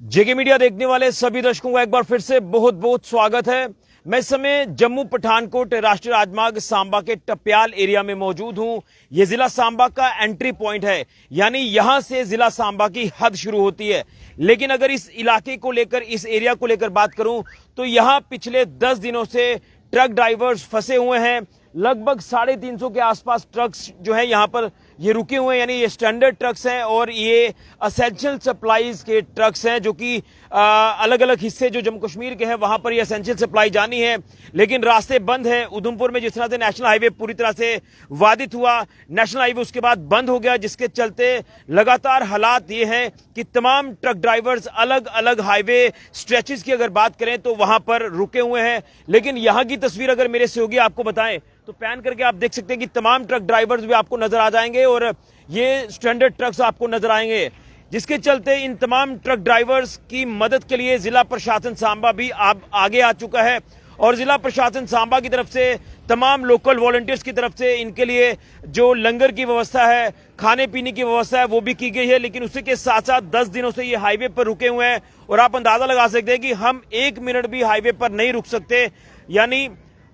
जेके media देखने वाले सभी दर्शकों का एक बार फिर से बहुत बहुत स्वागत है। मैं इस समय जम्मू पठानकोट राष्ट्रीय राजमार्ग सांबा के टप्याल एरिया में मौजूद हूं। यह जिला सांबा का एंट्री पॉइंट है, यानी यहां से जिला सांबा की हद शुरू होती है। लेकिन अगर इस इलाके को लेकर, इस एरिया को लेकर बात करूं तो यहां पिछले 10 दिनों से ट्रक ड्राइवर्स फंसे हुए हैं। लगभग 350 के आसपास ट्रक्स जो है यहां पर ये रुके हुए हैं, यानी ये स्टैंडर्ड ट्रक्स हैं और ये असेंशियल सप्लाईज के ट्रक्स हैं, जो कि अलग अलग हिस्से जो जम्मू कश्मीर के हैं वहां पर ये असेंशियल सप्लाई जानी है, लेकिन रास्ते बंद है। उधमपुर में जिस तरह से नेशनल हाईवे पूरी तरह से बाधित हुआ, नेशनल हाईवे उसके बाद बंद हो गया, जिसके चलते लगातार हालात ये हैं कि तमाम ट्रक ड्राइवर्स अलग अलग हाईवे स्ट्रेचेस की अगर बात करें तो वहां पर रुके हुए हैं। लेकिन यहां की तस्वीर अगर मेरे सहयोगी आपको बताएं तो पैन करके आप देख सकते हैं कि तमाम ट्रक ड्राइवर्स भी आपको नजर आ जाएंगे और ये स्टैंडर्ड ट्रक्स आपको नजर आएंगे, जिसके चलते इन तमाम ट्रक ड्राइवर्स की मदद के लिए जिला प्रशासन सांबा भी आगे आ चुका है। और जिला प्रशासन सांबा की तरफ से तमाम लोकल वॉलंटियर्स की तरफ से इनके लिए जो लंगर की व्यवस्था है, खाने पीने की व्यवस्था है, वो भी की गई है। लेकिन उसी के साथ साथ 10 दिनों से ये हाईवे पर रुके हुए हैं और आप अंदाजा लगा सकते हैं कि हम 1 मिनट भी हाईवे पर नहीं रुक सकते। यानी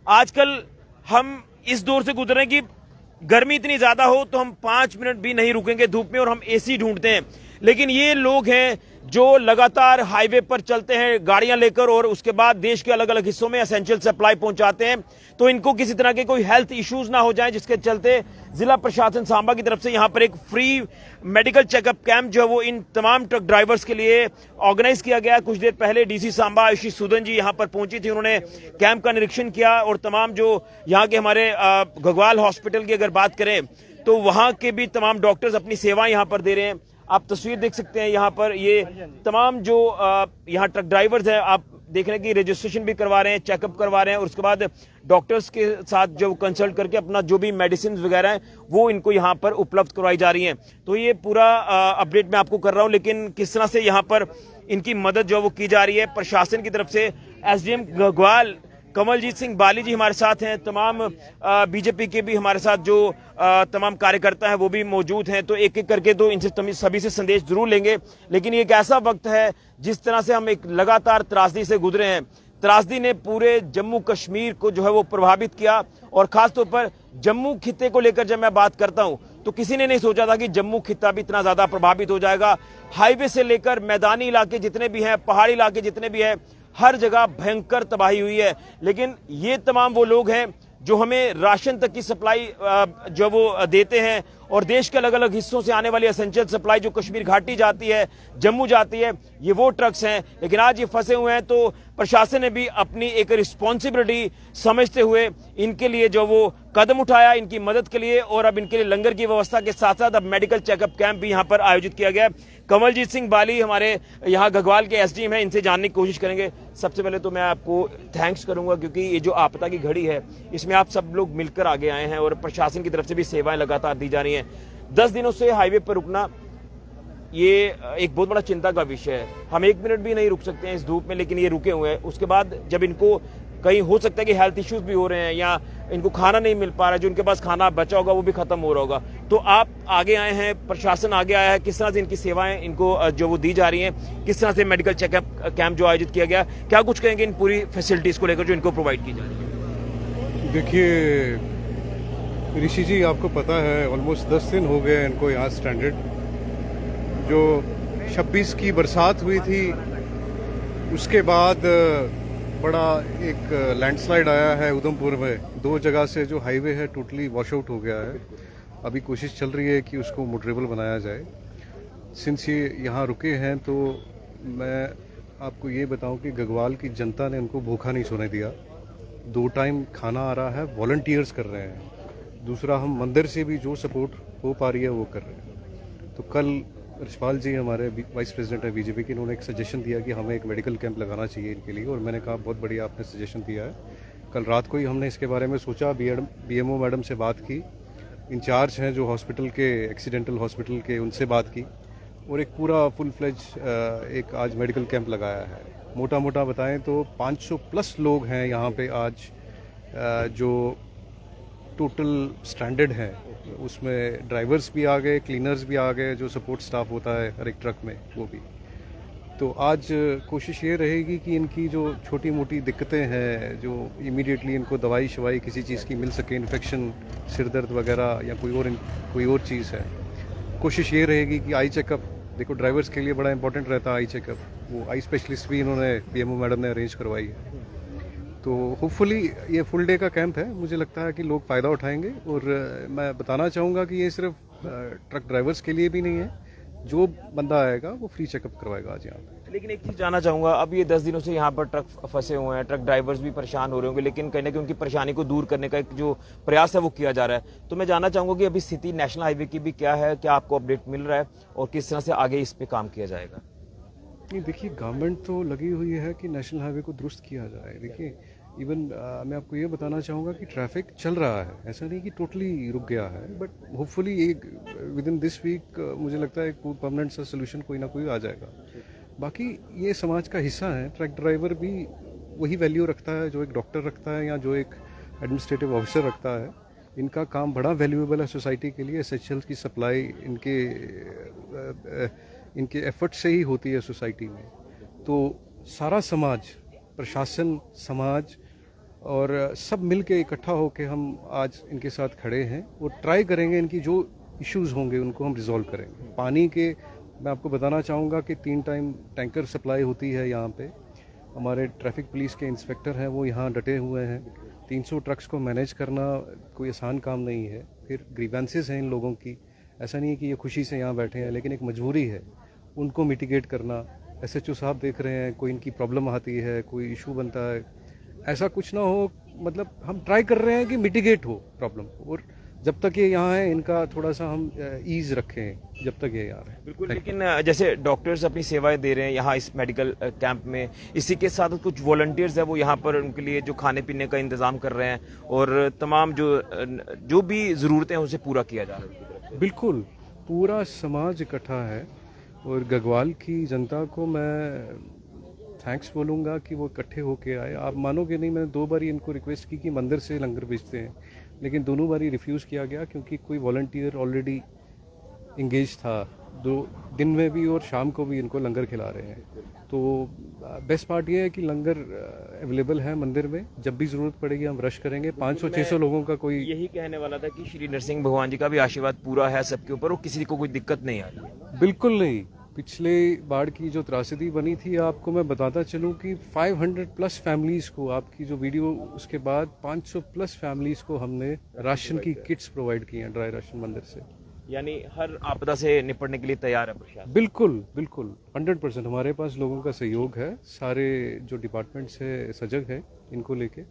आजकल हम इस दौर से गुजरे कि गर्मी इतनी ज्यादा हो तो हम 5 मिनट भी नहीं रुकेंगे धूप में और हम एसी ढूंढते हैं। लेकिन ये लोग हैं जो लगातार हाईवे पर चलते हैं गाड़ियां लेकर और उसके बाद देश के अलग अलग हिस्सों में एसेंशियल सप्लाई पहुंचाते हैं, तो इनको किसी तरह के कोई हेल्थ इश्यूज ना हो जाएं, जिसके चलते जिला प्रशासन सांबा की तरफ से यहां पर एक फ्री मेडिकल चेकअप कैंप जो है वो इन तमाम ट्रक ड्राइवर्स के लिए ऑर्गेनाइज किया गया। कुछ देर पहले डीसी सांबा आशीष सूदन जी यहां पर पहुंची थी, उन्होंने कैंप का निरीक्षण किया और तमाम जो यहाँ के हमारे घगवाल हॉस्पिटल की अगर बात करें तो वहां के भी तमाम डॉक्टर्स अपनी सेवाएं यहां पर दे रहे हैं। आप तस्वीर देख सकते हैं यहाँ पर, ये तमाम जो यहाँ ट्रक ड्राइवर्स हैं, आप देख रहे हैं कि रजिस्ट्रेशन भी करवा रहे हैं, चेकअप करवा रहे हैं और उसके बाद डॉक्टर्स के साथ जो कंसल्ट करके अपना जो भी मेडिसिन वगैरह हैं वो इनको यहाँ पर उपलब्ध करवाई जा रही हैं। तो ये पूरा अपडेट मैं आपको कर रहा हूँ, लेकिन किस तरह से यहाँ पर इनकी मदद जो वो की जा रही है प्रशासन की तरफ से। एसडीएम घगवाल कमलजीत सिंह बाली जी हमारे साथ हैं, तमाम बीजेपी के भी हमारे साथ जो तमाम कार्यकर्ता हैं वो भी मौजूद हैं, तो एक एक करके तो इनसे सभी से संदेश जरूर लेंगे। लेकिन ये एक ऐसा वक्त है जिस तरह से हम एक लगातार त्रासदी से गुजरे हैं, त्रासदी ने पूरे जम्मू कश्मीर को जो है वो प्रभावित किया और खासतौर पर जम्मू खित्ते को लेकर जब मैं बात करता हूं तो किसी ने नहीं सोचा था कि जम्मू खित्ता भी इतना ज्यादा प्रभावित हो जाएगा। हाईवे से लेकर मैदानी इलाके जितने भी हैं, पहाड़ी इलाके जितने भी हैं, हर जगह भयंकर तबाही हुई है। लेकिन ये तमाम वो लोग हैं जो हमें राशन तक की सप्लाई जो वो देते हैं और देश के अलग अलग हिस्सों से आने वाली एसेंशियल सप्लाई जो कश्मीर घाटी जाती है, जम्मू जाती है, ये वो ट्रक्स हैं। लेकिन आज ये फंसे हुए हैं, तो प्रशासन ने भी अपनी एक रिस्पॉन्सिबिलिटी समझते हुए इनके लिए जो वो कदम उठाया इनकी मदद के लिए, और अब इनके लिए लंगर की व्यवस्था के साथ साथ अब मेडिकल चेकअप कैंप भी यहाँ पर आयोजित किया गया। कमलजीत सिंह बाली हमारे यहाँ घगवाल के एसडीएम हैं, इनसे जानने की कोशिश करेंगे। सबसे पहले तो मैं आपको थैंक्स करूंगा क्योंकि ये जो आपदा की घड़ी है इसमें आप सब लोग मिलकर आगे आए हैं और प्रशासन की तरफ से भी सेवाएं लगातार दी जा रही हैं। 10 दिनों से हाईवे पर रुकना ये एक बहुत बड़ा चिंता का विषय है। हम 1 मिनट भी नहीं रुक सकते हैं इस धूप में, लेकिन ये रुके हुए हैं। उसके बाद जब इनको कहीं हो सकता है कि हेल्थ इश्यूज भी हो रहे हैं या इनको खाना नहीं मिल पा रहा है, जो उनके पास खाना बचा होगा वो भी खत्म हो रहा होगा, तो आप आगे आए हैं, प्रशासन आगे आया है, किस तरह से इनकी सेवाएं इनको जो वो दी जा रही हैं, किस तरह से मेडिकल चेकअप कैंप जो आयोजित किया गया, क्या कुछ कहेंगे इन पूरी फैसिलिटीज को लेकर जो इनको प्रोवाइड की जा रही है? देखिए ऋषि जी, आपको पता है ऑलमोस्ट 10 दिन हो गए इनको यहाँ स्टैंडर्ड। जो 26 की बरसात हुई थी उसके बाद बड़ा एक लैंडस्लाइड आया है उधमपुर में, 2 जगह से जो हाईवे है टोटली वॉश आउट हो गया है। अभी कोशिश चल रही है कि उसको मोटरेबल बनाया जाए। सिंस ये यहाँ रुके हैं तो मैं आपको ये बताऊं कि घगवाल की जनता ने उनको भूखा नहीं सोने दिया। 2 टाइम खाना आ रहा है, वॉलंटियर्स कर रहे हैं। दूसरा, हम मंदिर से भी जो सपोर्ट हो पा रही है वो कर रहे हैं। तो कल रिशपाल जी हमारे वाइस प्रेसिडेंट है बीजेपी के, इन्होंने एक सजेशन दिया कि हमें एक मेडिकल कैंप लगाना चाहिए इनके लिए, और मैंने कहा बहुत बढ़िया आपने सजेशन दिया है। कल रात को ही हमने इसके बारे में सोचा, बीएमओ मैडम से बात की, इंचार्ज हैं जो हॉस्पिटल के, एक्सीडेंटल हॉस्पिटल के, उनसे बात की और एक पूरा फुल फ्लेज एक आज मेडिकल कैंप लगाया है। मोटा मोटा बताएं तो 500 प्लस लोग हैं यहाँ पे आज जो टोटल स्टैंडर्ड है। उसमें ड्राइवर्स भी आ गए, क्लीनर्स भी आ गए, जो सपोर्ट स्टाफ होता है हर एक ट्रक में वो भी। तो आज कोशिश ये रहेगी कि इनकी जो छोटी मोटी दिक्कतें हैं, जो इमीडिएटली इनको दवाई शवाई किसी चीज़ की मिल सके, इन्फेक्शन, सिर दर्द वगैरह या कोई और चीज़ है, कोशिश ये रहेगी कि आई चेकअप, देखो ड्राइवर्स के लिए बड़ा इंपॉर्टेंट रहता है आई चेकअप, वो आई स्पेशलिस्ट भी इन्होंने पीएमओ मैडम ने अरेंज करवाई है। तो होपफुली ये फुल डे का कैंप है, मुझे लगता है कि लोग फ़ायदा उठाएंगे। और मैं बताना चाहूँगा कि ये सिर्फ ट्रक ड्राइवर्स के लिए भी नहीं है, जो बंदा आएगा वो फ्री चेकअप करवाएगा आज यहाँ पे। लेकिन एक चीज जानना चाहूंगा, अब ये 10 दिनों से यहाँ पर ट्रक फंसे हुए हैं, ट्रक ड्राइवर्स भी परेशान हो रहे होंगे, लेकिन कहीं ना कहीं उनकी परेशानी को दूर करने का एक जो प्रयास है वो किया जा रहा है। तो मैं जानना चाहूंगा कि अभी स्थिति नेशनल हाईवे की भी क्या है, क्या आपको अपडेट मिल रहा है और किस तरह से आगे इस पे काम किया जाएगा? नहीं, देखिए गवर्नमेंट तो लगी हुई है कि नेशनल हाईवे को दुरुस्त किया जाए। देखिए इवन मैं आपको ये बताना चाहूँगा कि ट्रैफिक चल रहा है, ऐसा नहीं कि टोटली रुक गया है, बट होपफुली एक विद इन दिस वीक मुझे लगता है एक परमानेंट सा सोल्यूशन कोई ना कोई आ जाएगा। बाकी ये समाज का हिस्सा है, ट्रक ड्राइवर भी वही वैल्यू रखता है जो एक डॉक्टर रखता है या जो एक एडमिनिस्ट्रेटिव ऑफिसर रखता है। इनका काम बड़ा वैल्यूएबल है सोसाइटी के लिए, एसेंशियल्स की सप्लाई इनके एफर्ट से ही होती है सोसाइटी में। तो सारा समाज, प्रशासन, समाज और सब मिल के इकट्ठा होकर हम आज इनके साथ खड़े हैं और ट्राई करेंगे इनकी जो इश्यूज होंगे उनको हम रिजॉल्व करेंगे। पानी के मैं आपको बताना चाहूँगा कि 3 टाइम टैंकर सप्लाई होती है यहाँ पे। हमारे ट्रैफिक पुलिस के इंस्पेक्टर हैं, वो यहाँ डटे हुए हैं। 300 ट्रक्स को मैनेज करना कोई आसान काम नहीं है। फिर ग्रीवेंसेस हैं इन लोगों की, ऐसा नहीं है कि ये खुशी से यहाँ बैठे हैं, लेकिन एक मजबूरी है उनको मिटिगेट करना। एसएचओ साहब देख रहे हैं, कोई इनकी प्रॉब्लम आती है, कोई इशू बनता है, ऐसा कुछ ना हो। मतलब हम ट्राई कर रहे हैं कि मिटिगेट हो प्रॉब्लम, और जब तक ये यहाँ है इनका थोड़ा सा हम ईज रखें जब तक ये यहाँ है। बिल्कुल, लेकिन जैसे डॉक्टर्स अपनी सेवाएं दे रहे हैं यहाँ इस मेडिकल कैंप में, इसी के साथ कुछ वॉलंटियर्स है वो यहाँ पर उनके लिए जो खाने पीने का इंतजाम कर रहे हैं और तमाम जो भी ज़रूरतें हैं उसे पूरा किया जा रहा है। बिल्कुल, पूरा समाज इकट्ठा है और गगवाल की जनता को मैं थैंक्स बोलूँगा कि वो इकट्ठे होके आए। आप मानोगे नहीं, मैंने 2 बार इनको रिक्वेस्ट की कि मंदिर से लंगर भेजते हैं, लेकिन दोनों बारी रिफ्यूज़ किया गया क्योंकि कोई वॉलंटियर ऑलरेडी इंगेज था। 2 दिन में भी और शाम को भी इनको लंगर खिला रहे हैं। तो बेस्ट पार्ट ये है कि लंगर अवेलेबल है मंदिर में, जब भी ज़रूरत पड़ेगी हम रश करेंगे। 500-600 लोगों का कोई, यही कहने वाला था कि श्री नरसिंह भगवान जी का भी आशीर्वाद पूरा है सबके ऊपर और किसी को कोई दिक्कत नहीं आ रही। बिल्कुल नहीं। पिछले बाढ़ की जो त्रासदी बनी थी, आपको मैं बताता चलूं कि 500+ फैमिलीज़ को, आपकी जो वीडियो उसके बाद 500+ फैमिलीज़ को हमने राशन की किट्स प्रोवाइड की हैं, ड्राई राशन मंदिर से। यानी हर आपदा से निपटने के लिए तैयार है प्रशासन। बिल्कुल बिल्कुल 100% हमारे पास लोगों का सहयोग है, सारे जो डिपार्टमेंट्स है सजग है इनको लेके।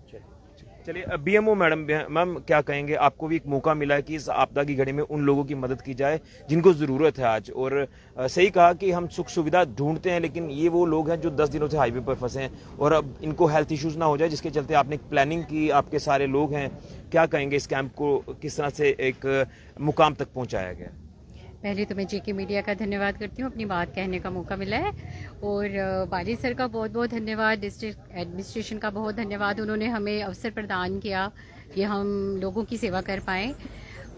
चलिए, बीएमओ मैम क्या कहेंगे? आपको भी एक मौका मिला है कि इस आपदा की घड़ी में उन लोगों की मदद की जाए जिनको ज़रूरत है आज। और सही कहा कि हम सुख सुविधा ढूंढते हैं, लेकिन ये वो लोग हैं जो 10 दिनों से हाईवे पर फंसे हैं और अब इनको हेल्थ इश्यूज ना हो जाए, जिसके चलते आपने एक प्लानिंग की, आपके सारे लोग हैं। क्या कहेंगे इस कैंप को किस तरह से एक मुकाम तक पहुँचाया गया? पहले तो मैं जेके मीडिया का धन्यवाद करती हूँ, अपनी बात कहने का मौका मिला है। और बाली सर का बहुत बहुत धन्यवाद, डिस्ट्रिक्ट एडमिनिस्ट्रेशन का बहुत धन्यवाद, उन्होंने हमें अवसर प्रदान किया कि हम लोगों की सेवा कर पाएँ।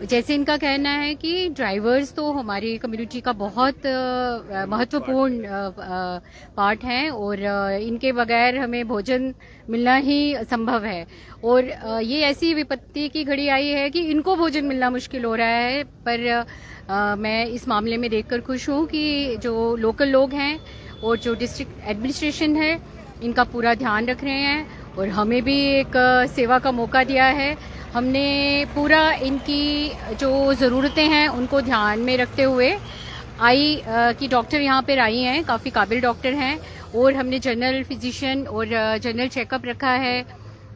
जैसे इनका कहना है कि ड्राइवर्स तो हमारी कम्युनिटी का बहुत महत्वपूर्ण पार्ट हैं और इनके बगैर हमें भोजन मिलना ही संभव है। और ये ऐसी विपत्ति की घड़ी आई है कि इनको भोजन मिलना मुश्किल हो रहा है। पर मैं इस मामले में देखकर खुश हूँ कि जो लोकल लोग हैं और जो डिस्ट्रिक्ट एडमिनिस्ट्रेशन है इनका पूरा ध्यान रख रहे हैं और हमें भी एक सेवा का मौका दिया है। हमने पूरा इनकी जो ज़रूरतें हैं उनको ध्यान में रखते हुए की डॉक्टर यहाँ पर आई हैं, काफ़ी काबिल डॉक्टर हैं, और हमने जनरल फिजिशियन और जनरल चेकअप रखा है,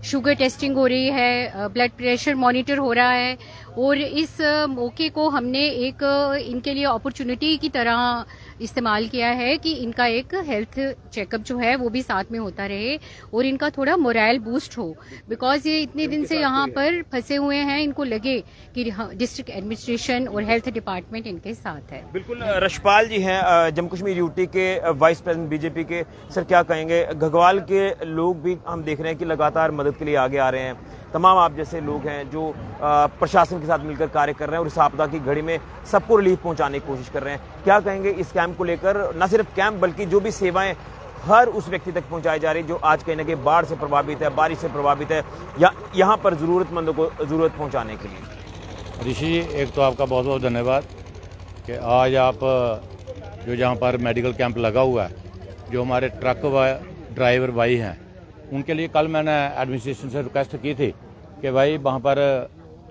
शुगर टेस्टिंग हो रही है, ब्लड प्रेशर मॉनिटर हो रहा है। और इस मौके को हमने एक इनके लिए अपॉर्चुनिटी की तरह इस्तेमाल किया है कि इनका एक हेल्थ चेकअप जो है वो भी साथ में होता रहे और इनका थोड़ा मोरल बूस्ट हो, बिकॉज ये इतने दिन से यहाँ पर फंसे हुए हैं, इनको लगे कि डिस्ट्रिक्ट एडमिनिस्ट्रेशन और हेल्थ डिपार्टमेंट इनके साथ है। बिल्कुल, रशपाल जी हैं जम्मू कश्मीर यूटी के वाइस प्रेसिडेंट बीजेपी के। सर क्या कहेंगे? घगवाल के लोग भी हम देख रहे हैं कि लगातार मदद के लिए आगे आ रहे हैं, तमाम आप जैसे लोग हैं जो प्रशासन के साथ मिलकर कार्य कर रहे हैं और इस आपदा की घड़ी में सबको रिलीफ पहुंचाने की कोशिश कर रहे हैं। क्या कहेंगे इस कैंप को लेकर? न सिर्फ कैंप बल्कि जो भी सेवाएं हर उस व्यक्ति तक पहुंचाई जा रही जो आज कहीं ना कहीं बाढ़ से प्रभावित है, बारिश से प्रभावित है, या यहाँ पर जरूरतमंदों को जरूरत पहुंचाने के लिए। ऋषि जी, एक तो आपका बहुत बहुत धन्यवाद कि आज आप जो जहाँ पर मेडिकल कैंप लगा हुआ है, जो हमारे ट्रक ड्राइवर भाई हैं, उनके लिए कल मैंने एडमिनिस्ट्रेशन से रिक्वेस्ट की थी कि भाई वहाँ पर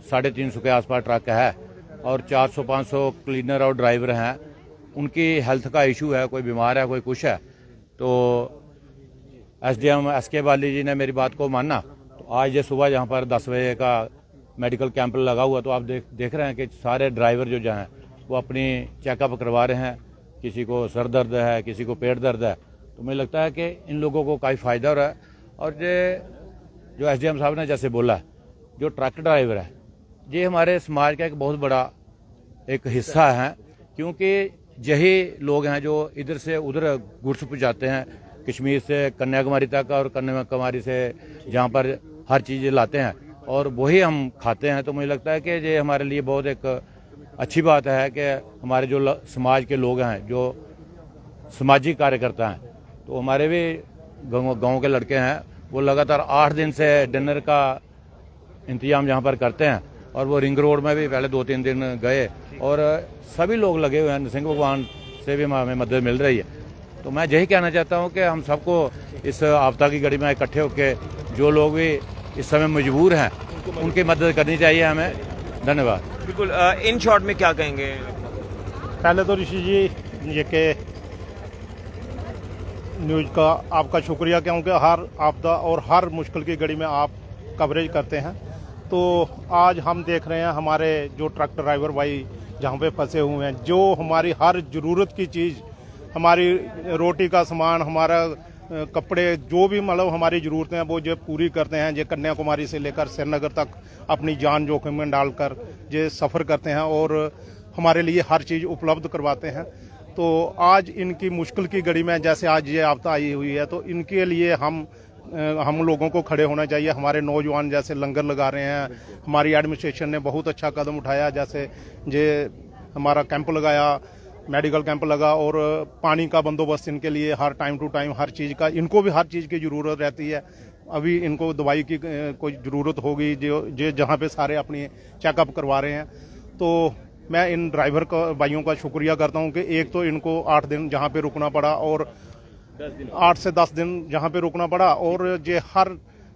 350 के आसपास ट्रक है और 400-500 क्लीनर और ड्राइवर हैं, उनकी हेल्थ का इशू है, कोई बीमार है, कोई कुछ है। तो SDM SK बाली जी ने मेरी बात को माना, तो आज ये सुबह यहाँ पर 10 बजे का मेडिकल कैंप लगा हुआ, तो आप देख रहे हैं कि सारे ड्राइवर जो हैं वो अपनी चेकअप करवा रहे हैं। किसी को सर दर्द है, किसी को पेट दर्द है, तो मुझे लगता है कि इन लोगों को काफ़ी फ़ायदा हो रहा है। और ये जो SDM साहब ने जैसे बोला, जो ट्रक ड्राइवर है ये हमारे समाज का एक बहुत बड़ा एक हिस्सा है, क्योंकि यही लोग हैं जो इधर से उधर गुड्स पहुँचाते हैं, कश्मीर से कन्याकुमारी तक और कन्याकुमारी से जहाँ पर हर चीज़ लाते हैं और वही हम खाते हैं। तो मुझे लगता है कि ये हमारे लिए बहुत एक अच्छी बात है कि हमारे जो समाज के लोग हैं, जो सामाजिक कार्यकर्ता हैं, तो हमारे भी गांव के लड़के हैं, वो लगातार 8 दिन से डिनर का इंतजाम यहाँ पर करते हैं। और वो रिंग रोड में भी पहले 2-3 दिन गए और सभी लोग लगे हुए हैं। नरसिंह भगवान से भी हमें मदद मिल रही है। तो मैं यही कहना चाहता हूँ कि हम सबको इस आपदा की घड़ी में इकट्ठे होकर जो लोग भी इस समय मजबूर हैं उनकी मदद करनी चाहिए हमें। धन्यवाद। बिल्कुल, इन शॉर्ट में क्या कहेंगे? पहले तो ऋषि जी ये के न्यूज़ का आपका शुक्रिया, क्योंकि हर आपदा और हर मुश्किल की घड़ी में आप कवरेज करते हैं। तो आज हम देख रहे हैं हमारे जो ट्रक ड्राइवर भाई जहाँ पे फंसे हुए हैं, जो हमारी हर ज़रूरत की चीज़, हमारी रोटी का सामान, हमारा कपड़े, जो भी मतलब हमारी ज़रूरतें हैं वो जो पूरी करते हैं। ये कन्याकुमारी से लेकर श्रीनगर तक अपनी जान जोखिम में डालकर ये सफ़र करते हैं और हमारे लिए हर चीज़ उपलब्ध करवाते हैं। तो आज इनकी मुश्किल की घड़ी में जैसे आज ये आपदा आई हुई है, तो इनके लिए हम लोगों को खड़े होना चाहिए। हमारे नौजवान जैसे लंगर लगा रहे हैं, हमारी एडमिनिस्ट्रेशन ने बहुत अच्छा कदम उठाया, जैसे ये हमारा कैंप लगाया, मेडिकल कैंप लगा, और पानी का बंदोबस्त इनके लिए हर टाइम टू टाइम हर चीज़ का, इनको भी हर चीज़ की ज़रूरत रहती है। अभी इनको दवाई की कोई ज़रूरत होगी, जो जहाँ पे सारे अपनी चेकअप करवा रहे हैं। तो मैं इन ड्राइवर भाइयों का शुक्रिया करता हूँ कि एक तो इनको 8 दिन जहाँ पे रुकना पड़ा और 8 से 10 दिन जहाँ पे रुकना पड़ा, और ये हर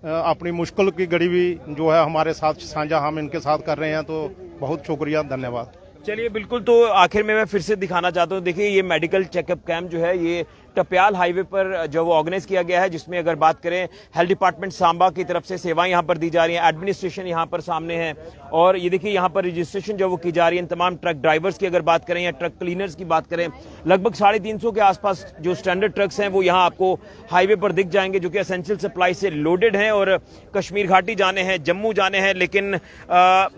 अपनी मुश्किल की घड़ी भी जो है हमारे साथ साझा हम इनके साथ कर रहे हैं। तो बहुत शुक्रिया, धन्यवाद। चलिए, बिल्कुल। तो आखिर में मैं फिर से दिखाना चाहता हूँ, देखिए ये मेडिकल चेकअप कैंप जो है ये टप्याल हाईवे पर जो वो ऑर्गेनाइज किया गया है, जिसमें अगर बात करें हेल्थ डिपार्टमेंट सांबा की तरफ से सेवाएं यहाँ पर दी जा रही हैं, एडमिनिस्ट्रेशन यहाँ पर सामने है, और ये देखिए यहाँ पर रजिस्ट्रेशन जो वो की जा रही है तमाम ट्रक ड्राइवर्स की अगर बात करें या ट्रक क्लीनर्स की बात करें, लगभग 350 के आसपास जो स्टैंडर्ड ट्रक्स हैं वो यहाँ आपको हाईवे पर दिख जाएंगे, जो कि एसेंशियल सप्लाई से लोडेड हैं और कश्मीर घाटी जाने हैं, जम्मू जाने हैं। लेकिन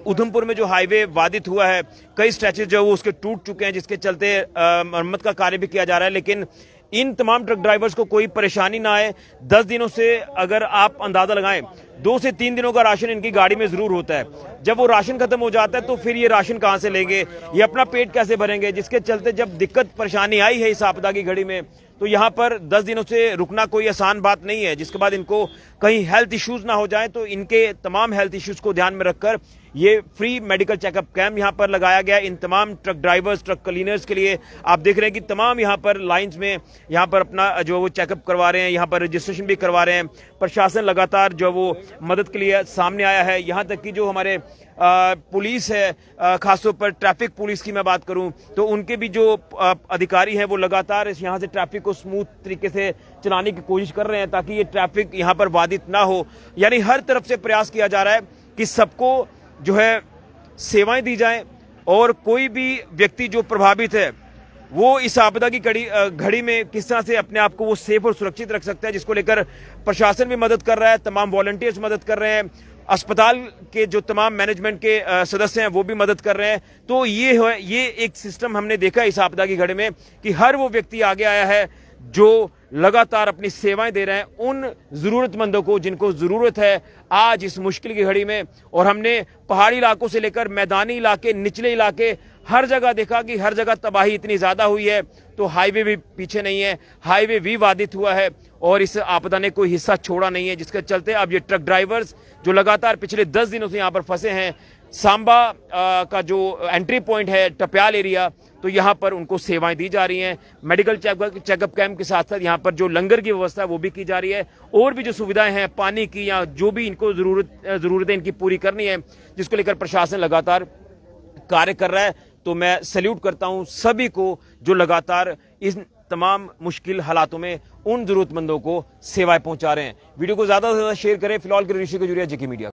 उधमपुर में जो हाईवे बाधित हुआ है, कई स्ट्रेचेस जो है वो उसके टूट चुके हैं, जिसके चलते मरम्मत का कार्य भी किया जा रहा है। लेकिन इन तमाम ट्रक ड्राइवर्स को कोई परेशानी ना आए। 10 दिनों से अगर आप अंदाजा लगाएं, 2 से 3 दिनों का राशन इनकी गाड़ी में जरूर होता है। जब वो राशन खत्म हो जाता है तो फिर ये राशन कहां से लेंगे, ये अपना पेट कैसे भरेंगे, जिसके चलते जब दिक्कत परेशानी आई है इस आपदा की घड़ी में, तो यहाँ पर 10 दिनों से रुकना कोई आसान बात नहीं है। जिसके बाद इनको कहीं हेल्थ इश्यूज ना हो जाए, तो इनके तमाम हेल्थ इश्यूज को ध्यान में रखकर ये फ्री मेडिकल चेकअप कैंप यहाँ पर लगाया गया इन तमाम ट्रक ड्राइवर्स, ट्रक क्लीनर्स के लिए। आप देख रहे हैं कि तमाम यहाँ पर लाइंस में यहाँ पर अपना जो वो चेकअप करवा रहे हैं, यहाँ पर रजिस्ट्रेशन भी करवा रहे हैं। प्रशासन लगातार जो वो मदद के लिए सामने आया है। यहाँ तक कि जो हमारे पुलिस है, खासतौर पर ट्रैफिक पुलिस की मैं बात करूं, तो उनके भी जो अधिकारी हैं वो लगातार यहाँ से ट्रैफिक को स्मूथ तरीके से चलाने की कोशिश कर रहे हैं, ताकि ये ट्रैफिक यहाँ पर बाधित ना हो। यानी हर तरफ से प्रयास किया जा रहा है कि सबको जो है सेवाएं दी जाएं, और कोई भी व्यक्ति जो प्रभावित है वो इस आपदा की घड़ी में किस तरह से अपने आप को वो सेफ और सुरक्षित रख सकता है, जिसको लेकर प्रशासन भी मदद कर रहा है, तमाम वॉलंटियर्स मदद कर रहे हैं, अस्पताल के जो तमाम मैनेजमेंट के सदस्य हैं वो भी मदद कर रहे हैं। तो ये एक सिस्टम हमने देखा इस आपदा की घड़ी में कि हर वो व्यक्ति आगे आया है जो लगातार अपनी सेवाएं दे रहे हैं उन जरूरतमंदों को जिनको जरूरत है आज इस मुश्किल की घड़ी में। और हमने पहाड़ी इलाकों से लेकर मैदानी इलाके, निचले इलाके, हर जगह देखा कि हर जगह तबाही इतनी ज्यादा हुई है तो हाईवे भी पीछे नहीं है, हाईवे भी बाधित हुआ है और इस आपदा ने कोई हिस्सा छोड़ा नहीं है, जिसके चलते अब ये ट्रक ड्राइवर्स जो लगातार पिछले 10 दिनों से यहाँ पर फंसे हैं, सांबा का जो एंट्री पॉइंट है टप्याल एरिया, तो यहाँ पर उनको सेवाएं दी जा रही हैं। मेडिकल चेकअप कैंप के साथ साथ यहाँ पर जो लंगर की व्यवस्था है वो भी की जा रही है और भी जो सुविधाएं हैं पानी की या जो भी इनको जरूरतें इनकी पूरी करनी है, जिसको लेकर प्रशासन लगातार कार्य कर रहा है। तो मैं सैल्यूट करता हूं सभी को जो लगातार इस तमाम मुश्किल हालातों में उन जरूरतमंदों को सेवाएं पहुंचा रहे हैं। वीडियो को ज्यादा से ज्यादा शेयर करें। फिलहाल के ऋषि को जुड़िया जेके मीडिया।